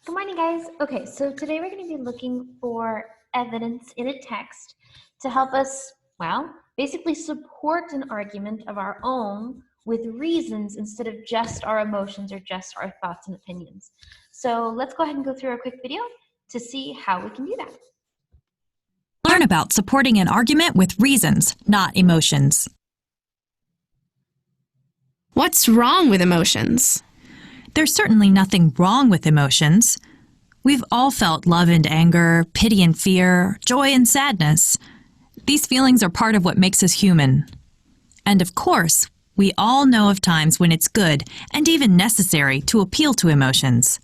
Good morning, guys. Okay, so today we're going to be looking for evidence in a text to help us, well, basically support an argument of our own with reasons instead of just our emotions or just our thoughts and opinions. So let's go ahead and go through a quick video to see how we can do that. Learn about supporting an argument with reasons, not emotions. What's wrong with emotions? There's certainly nothing wrong with emotions. We've all felt love and anger, pity and fear, joy and sadness. These feelings are part of what makes us human. And of course, we all know of times when it's good and even necessary to appeal to emotions.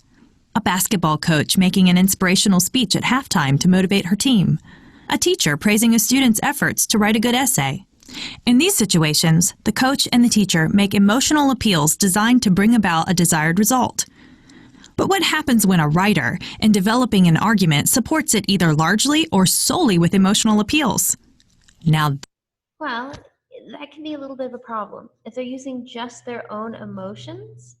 A basketball coach making an inspirational speech at halftime to motivate her team. A teacher praising a student's efforts to write a good essay. In these situations, the coach and the teacher make emotional appeals designed to bring about a desired result. But what happens when a writer, in developing an argument, supports it either largely or solely with emotional appeals? Well, that can be a little bit of a problem. If they're using just their own emotions,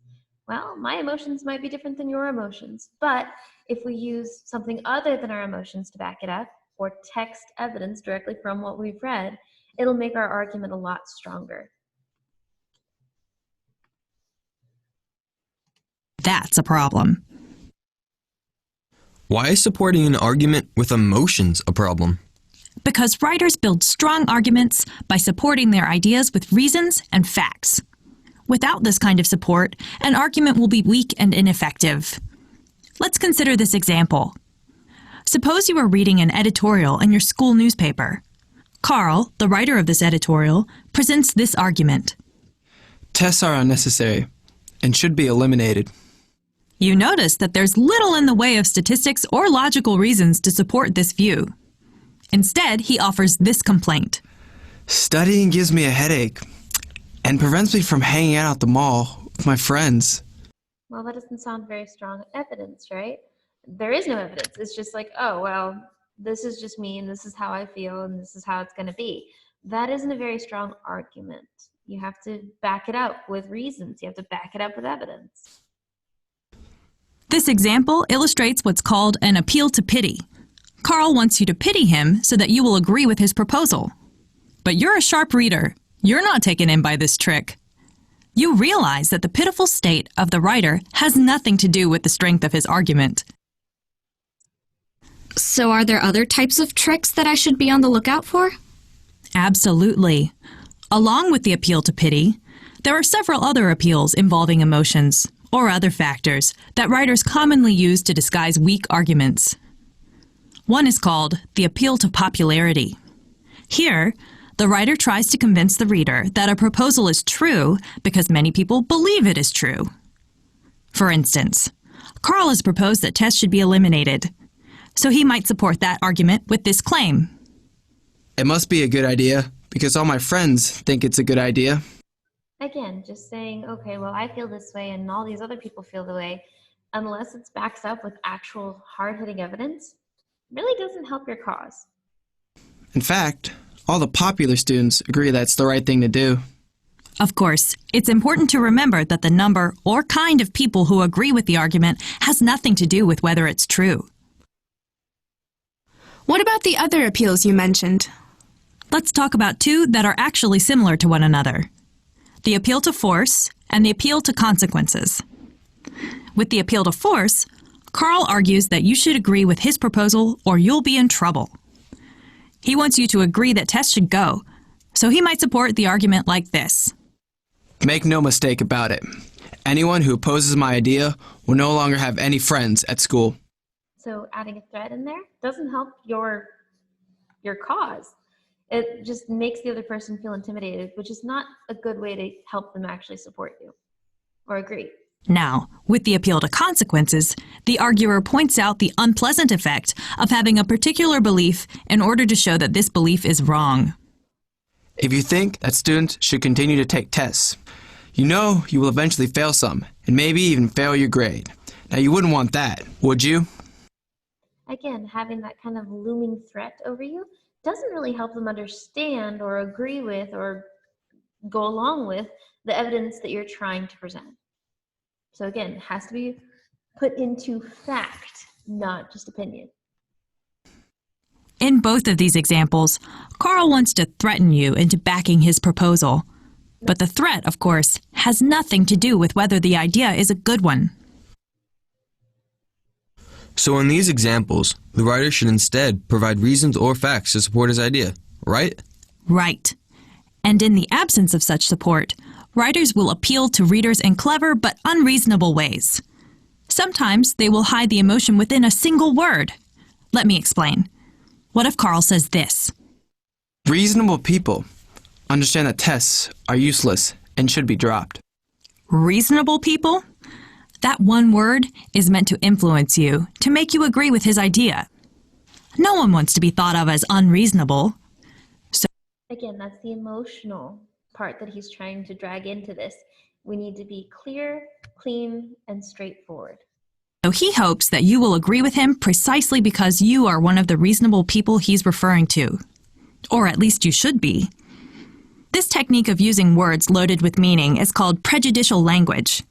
well, my emotions might be different than your emotions. But if we use something other than our emotions to back it up, or text evidence directly from what we've read, it'll make our argument a lot stronger. That's a problem. Why is supporting an argument with emotions a problem? Because writers build strong arguments by supporting their ideas with reasons and facts. Without this kind of support, an argument will be weak and ineffective. Let's consider this example. Suppose you are reading an editorial in your school newspaper. Carl, the writer of this editorial, presents this argument. Tests are unnecessary and should be eliminated. You notice that there's little in the way of statistics or logical reasons to support this view. Instead, he offers this complaint. Studying gives me a headache and prevents me from hanging out at the mall with my friends. Well, that doesn't sound very strong evidence, right? There is no evidence. It's just like, oh, well, this is just me and this is how I feel and this is how it's going to be. That isn't a very strong argument. You have to back it up with reasons. You have to back it up with evidence. This example illustrates what's called an appeal to pity. Carl wants you to pity him so that you will agree with his proposal. But you're a sharp reader. You're not taken in by this trick. You realize that the pitiful state of the writer has nothing to do with the strength of his argument. So are there other types of tricks that I should be on the lookout for? Absolutely. Along with the appeal to pity, there are several other appeals involving emotions or other factors that writers commonly use to disguise weak arguments. One is called the appeal to popularity. Here, the writer tries to convince the reader that a proposal is true because many people believe it is true. For instance, Carl has proposed that tests should be eliminated, so he might support that argument with this claim. It must be a good idea because all my friends think it's a good idea. Again, just saying, okay, well, I feel this way and all these other people feel the way, unless it's backed up with actual hard-hitting evidence, really doesn't help your cause. In fact, all the popular students agree that's the right thing to do. Of course, it's important to remember that the number or kind of people who agree with the argument has nothing to do with whether it's true. What about the other appeals you mentioned? Let's talk about two that are actually similar to one another. The appeal to force and the appeal to consequences. With the appeal to force, Carl argues that you should agree with his proposal or you'll be in trouble. He wants you to agree that tests should go, so he might support the argument like this. Make no mistake about it. Anyone who opposes my idea will no longer have any friends at school. So adding a threat in there doesn't help your cause. It just makes the other person feel intimidated, which is not a good way to help them actually support you or agree. Now, with the appeal to consequences, the arguer points out the unpleasant effect of having a particular belief in order to show that this belief is wrong. If you think that students should continue to take tests, you know you will eventually fail some and maybe even fail your grade. Now you wouldn't want that, would you? Again, having that kind of looming threat over you doesn't really help them understand or agree with or go along with the evidence that you're trying to present. So again, it has to be put into fact, not just opinion. In both of these examples, Carl wants to threaten you into backing his proposal. But the threat, of course, has nothing to do with whether the idea is a good one. So in these examples, the writer should instead provide reasons or facts to support his idea, right? Right. And in the absence of such support, writers will appeal to readers in clever but unreasonable ways. Sometimes they will hide the emotion within a single word. Let me explain. What if Carl says this? Reasonable people understand that tests are useless and should be dropped. Reasonable people? That one word is meant to influence you, to make you agree with his idea. No one wants to be thought of as unreasonable. Again, that's the emotional part that he's trying to drag into this. We need to be clear, clean, and straightforward. So he hopes that you will agree with him precisely because you are one of the reasonable people he's referring to. Or at least you should be. This technique of using words loaded with meaning is called prejudicial language.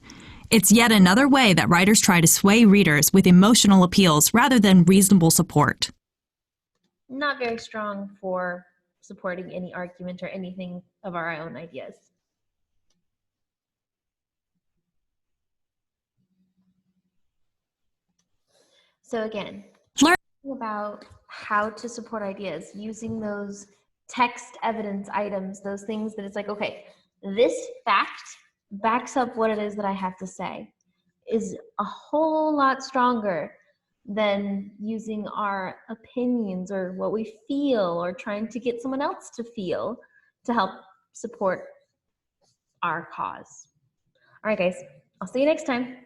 It's yet another way that writers try to sway readers with emotional appeals rather than reasonable support. Not very strong for supporting any argument or anything of our own ideas. So again, Learn about how to support ideas using those text evidence items, those things that it's like, okay, this fact backs up what it is that I have to say, is a whole lot stronger than using our opinions or what we feel or trying to get someone else to feel to help support our cause. All right, guys, I'll see you next time.